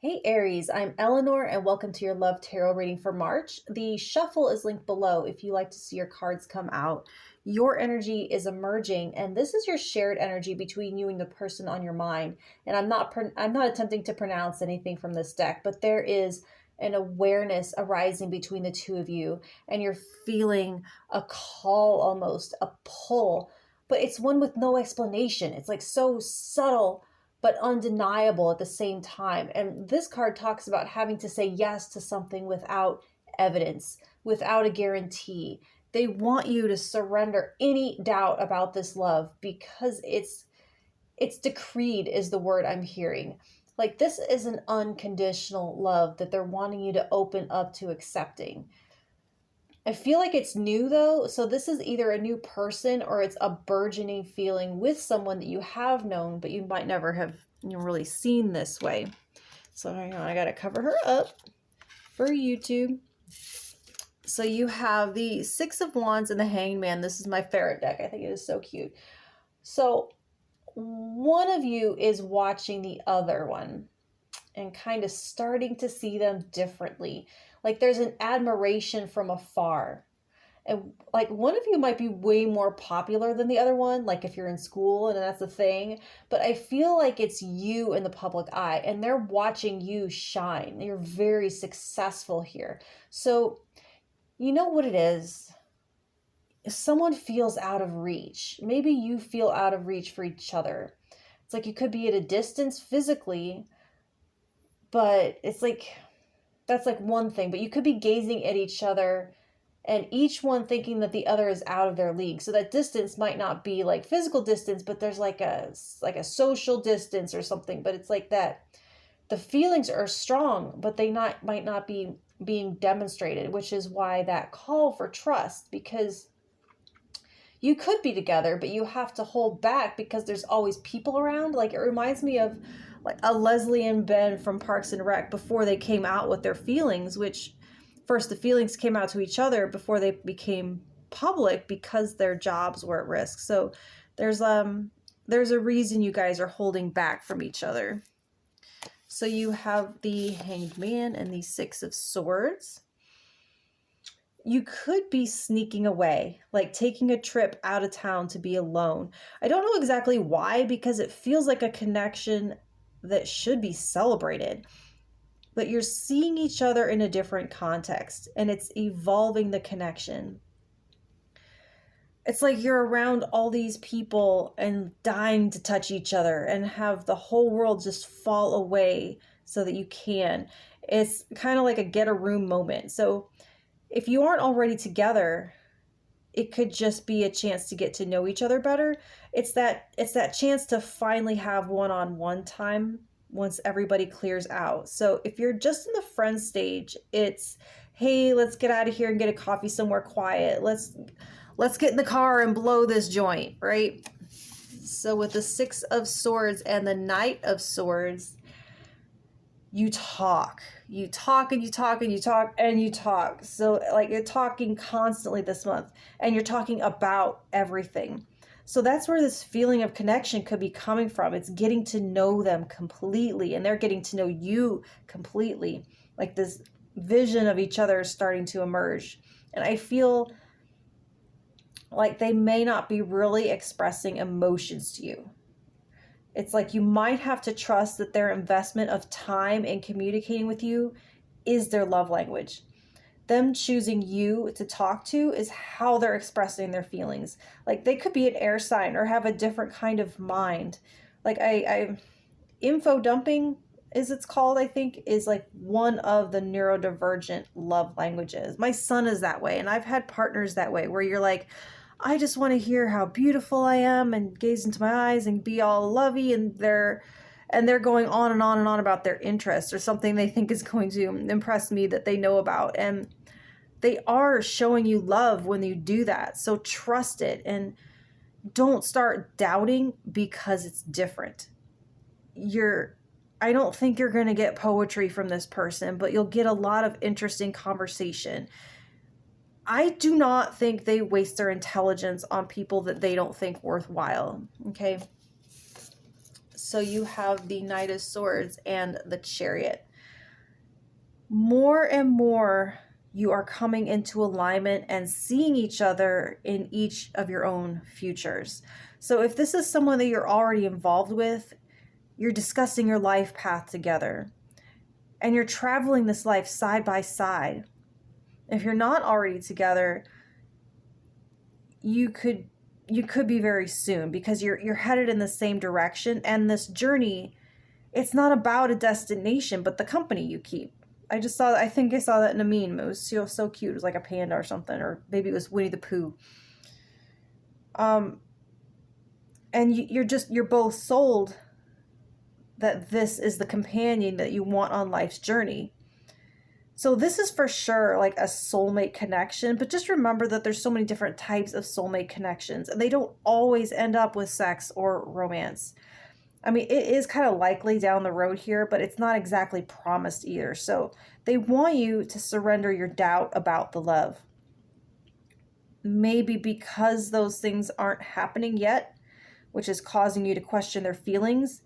Hey Aries, I'm Eleanor and welcome to your Love Tarot reading for March. The shuffle is linked below if you like to see your cards come out. Your energy is emerging and this is your shared energy between you and the person on your mind. And I'm not attempting to pronounce anything from this deck, but there is an awareness arising between the two of you and you're feeling a call, almost a pull, but it's one with no explanation. It's like so subtle but undeniable at the same time. And this card talks about having to say yes to something without evidence, without a guarantee. They want you to surrender any doubt about this love because it's decreed is the word I'm hearing. Like this is an unconditional love that they're wanting you to open up to accepting. I feel like it's new though, so this is either a new person or it's a burgeoning feeling with someone that you have known, but you might never have really seen this way. So hang on, I gotta cover her up for YouTube. So you have the Six of Wands and the Hanged Man. This is my Ferret deck. I think it is so cute. So one of you is watching the other one and kind of starting to see them differently. Like there's an admiration from afar. And like one of you might be way more popular than the other one, like if you're in school and that's the thing. But I feel like it's you in the public eye and they're watching you shine. You're very successful here. So you know what it is? If someone feels out of reach, maybe you feel out of reach for each other. It's like you could be at a distance physically, but it's like, that's like one thing, but you could be gazing at each other and each one thinking that the other is out of their league. So that distance might not be like physical distance, but there's like a social distance or something. But it's like that the feelings are strong, but they might not be being demonstrated, which is why that call for trust, because you could be together, but you have to hold back because there's always people around. Like it reminds me of like a Leslie and Ben from Parks and Rec before they came out with their feelings, which first the feelings came out to each other before they became public because their jobs were at risk. So there's a reason you guys are holding back from each other. So you have the Hanged Man and the Six of Swords. You could be sneaking away, like taking a trip out of town to be alone. I don't know exactly why, because it feels like a connection that should be celebrated. But you're seeing each other in a different context, and it's evolving the connection. It's like you're around all these people and dying to touch each other and have the whole world just fall away so that you can. It's kind of like a get a room moment. So if you aren't already together, it could just be a chance to get to know each other better. It's that chance to finally have one-on-one time once everybody clears out. So if you're just in the friend stage, it's, hey, let's get out of here and get a coffee somewhere quiet. Let's get in the car and blow this joint, right? So with the Six of Swords and the Knight of Swords, you talk and you talk and you talk and you talk. So like you're talking constantly this month and you're talking about everything. So that's where this feeling of connection could be coming from. It's getting to know them completely and they're getting to know you completely. Like this vision of each other is starting to emerge. And I feel like they may not be really expressing emotions to you. It's like you might have to trust that their investment of time in communicating with you is their love language. Them choosing you to talk to is how they're expressing their feelings. Like they could be an air sign or have a different kind of mind. Like info dumping is it's called, I think, is like one of the neurodivergent love languages. My son is that way. And I've had partners that way where you're like, I just want to hear how beautiful I am and gaze into my eyes and be all lovey, and they're going on and on and on about their interests or something they think is going to impress me that they know about. And they are showing you love when you do that. So trust it and don't start doubting because it's different. I don't think you're going to get poetry from this person, but you'll get a lot of interesting conversation. I do not think they waste their intelligence on people that they don't think worthwhile. Okay. So you have the Knight of Swords and the Chariot. more and more you are coming into alignment and seeing each other in each of your own futures. So if this is someone that you're already involved with, you're discussing your life path together and you're traveling this life side by side. If you're not already together, you could be very soon, because you're headed in the same direction. And this journey, it's not about a destination, but the company you keep. I think I saw that in a meme. It was so cute. It was like a panda or something, or maybe it was Winnie the Pooh. And you're both sold that this is the companion that you want on life's journey. So this is for sure like a soulmate connection, but just remember that there's so many different types of soulmate connections, and they don't always end up with sex or romance. I mean, it is kind of likely down the road here, but it's not exactly promised either. So they want you to surrender your doubt about the love. Maybe because those things aren't happening yet, which is causing you to question their feelings.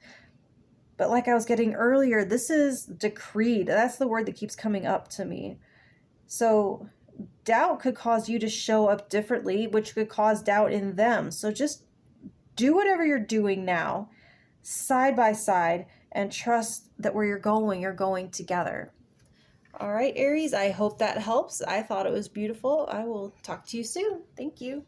But like I was getting earlier, this is decreed. That's the word that keeps coming up to me. So doubt could cause you to show up differently, which could cause doubt in them. So just do whatever you're doing now, side by side, and trust that where you're going together. All right, Aries, I hope that helps. I thought it was beautiful. I will talk to you soon. Thank you.